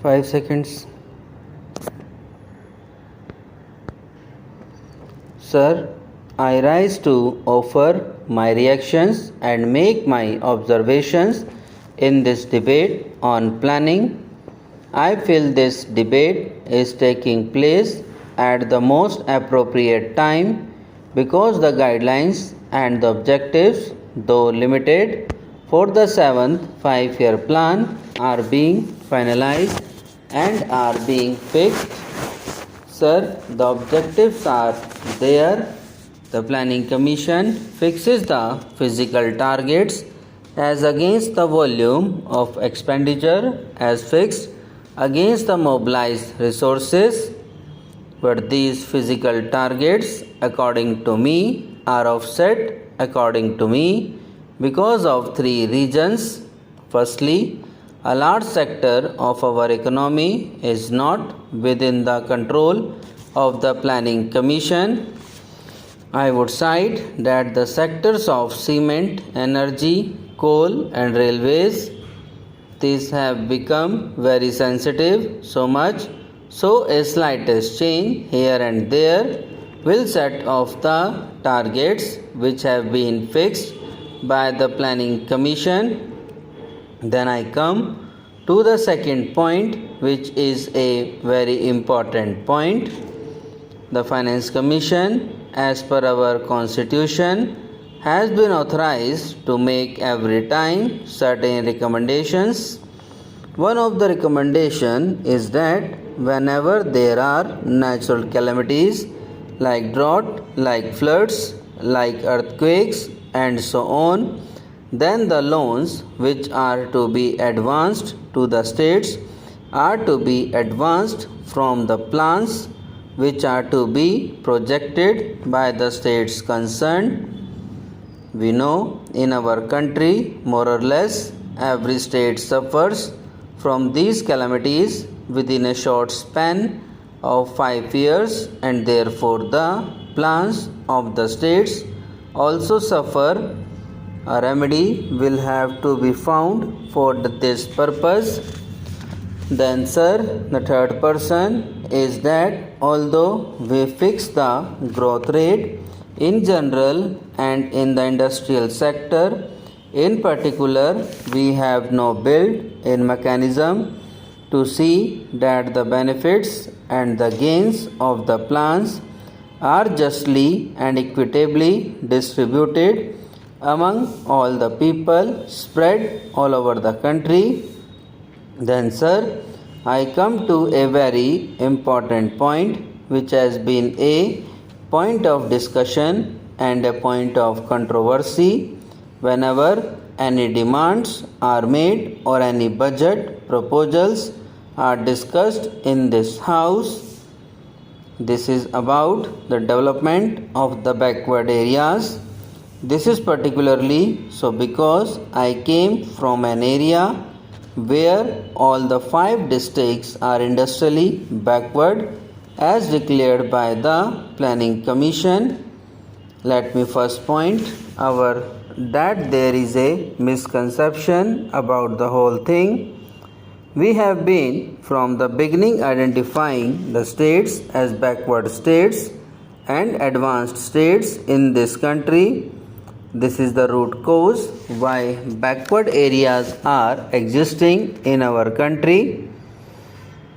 5 seconds. Sir, I rise to offer my reactions and make my observations in this debate on planning. I feel this debate is taking place at the most appropriate time because the guidelines and the objectives, though limited, for the 7th 5-year plan are being finalized and are being fixed. Sir, the objectives are there. The Planning Commission fixes the physical targets as against the volume of expenditure as fixed against the mobilized resources. But these physical targets, according to me, are offset according to me because of three reasons. Firstly, a large sector of our economy is not within the control of the Planning Commission. I would cite that the sectors of cement, energy, coal and railways, these have become very sensitive, so much so a slightest change here and there will set off the targets which have been fixed by the Planning Commission. Then I come to the second point, which is a very important point. The Finance Commission, as per our Constitution, has been authorized to make every time certain recommendations. One of the recommendation is that whenever there are natural calamities like drought, like floods, like earthquakes and so on, then the loans which are to be advanced to the states are to be advanced from the plans which are to be projected by the states concerned. We know in our country, more or less, every state suffers from these calamities within a short span of 5 years, and therefore the plans of the states also suffer. A remedy will have to be found for this purpose. Then, sir, the third person is that although we fix the growth rate in general and in the industrial sector in particular, we have no built-in mechanism to see that the benefits and the gains of the plans are justly and equitably distributed among all the people spread all over the country. Then, sir, I come to a very important point which has been a point of discussion and a point of controversy whenever any demands are made or any budget proposals are discussed in this house. This is about the development of the backward areas. This is particularly so because I came from an area where all the 5 districts are industrially backward as declared by the Planning Commission. Let me first point out that there is a misconception about the whole thing. We have been from the beginning identifying the states as backward states and advanced states in this country. This is the root cause why backward areas are existing in our country.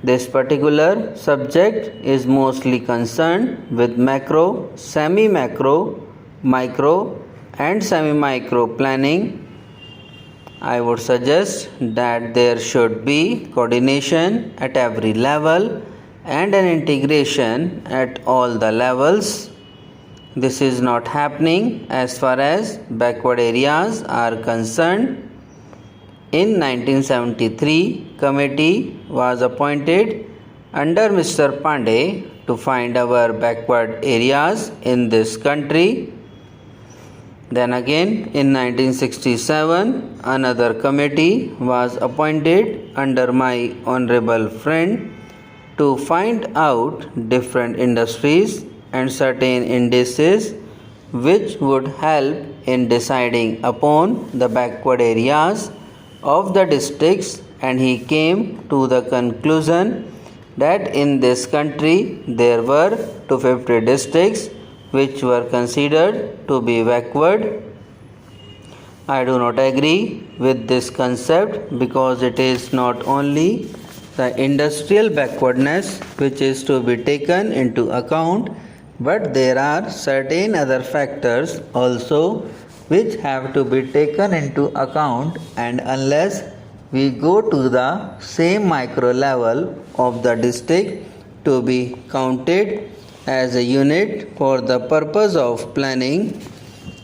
This particular subject is mostly concerned with macro, semi-macro, micro and semi-micro planning. I would suggest that there should be coordination at every level and an integration at all the levels. This is not happening as far as backward areas are concerned. In 1973, committee was appointed under Mr. Pandey to find our backward areas in this country. Then again in 1967, another committee was appointed under my honorable friend to find out different industries and certain indices which would help in deciding upon the backward areas of the districts and he came to the conclusion that in this country there were 250 districts which were considered to be backward. I do not agree with this concept because it is not only the industrial backwardness which is to be taken into account, but there are certain other factors also which have to be taken into account, and unless we go to the same micro level of the district to be counted as a unit for the purpose of planning,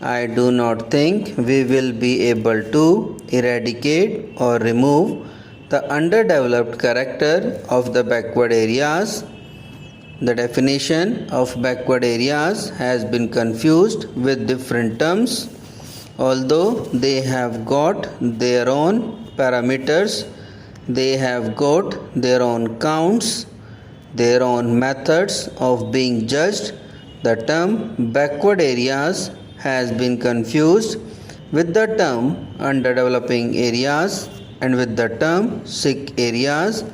I do not think we will be able to eradicate or remove the underdeveloped character of the backward areas. The definition of backward areas has been confused with different terms. Although they have got their own parameters, they have got their own counts, their own methods of being judged. The term backward areas has been confused with the term underdeveloping areas and with the term sick areas.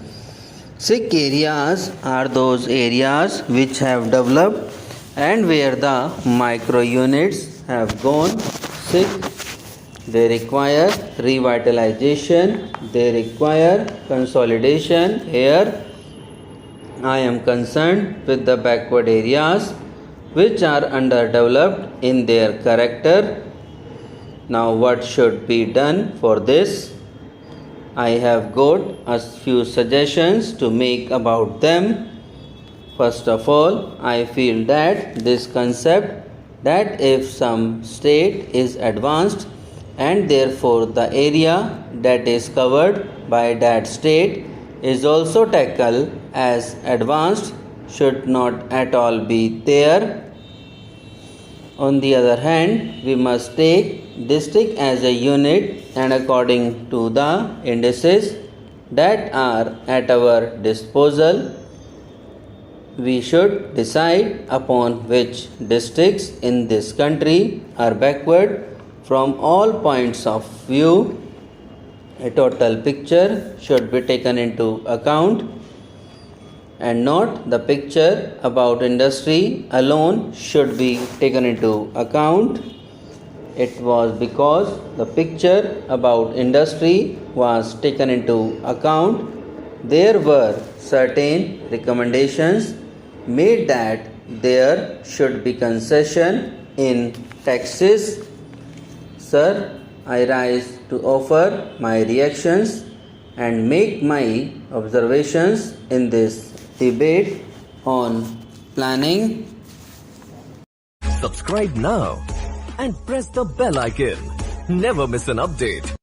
Sick areas are those areas which have developed and where the micro units have gone sick. They require revitalization, they require consolidation. Here I am concerned with the backward areas which are underdeveloped in their character. Now what should be done for this? I have got a few suggestions to make about them. First of all, I feel that this concept that if some state is advanced and therefore the area that is covered by that state is also tackled as advanced should not at all be there. On the other hand, we must take district as a unit, and according to the indices that are at our disposal, we should decide upon which districts in this country are backward from all points of view. A total picture should be taken into account and not the picture about industry alone should be taken into account. It was because the picture about industry was taken into account, there were certain recommendations made that there should be concession in taxes. Sir, I rise to offer my reactions and make my observations in this debate on planning. Subscribe now and press the bell icon. Never miss an update.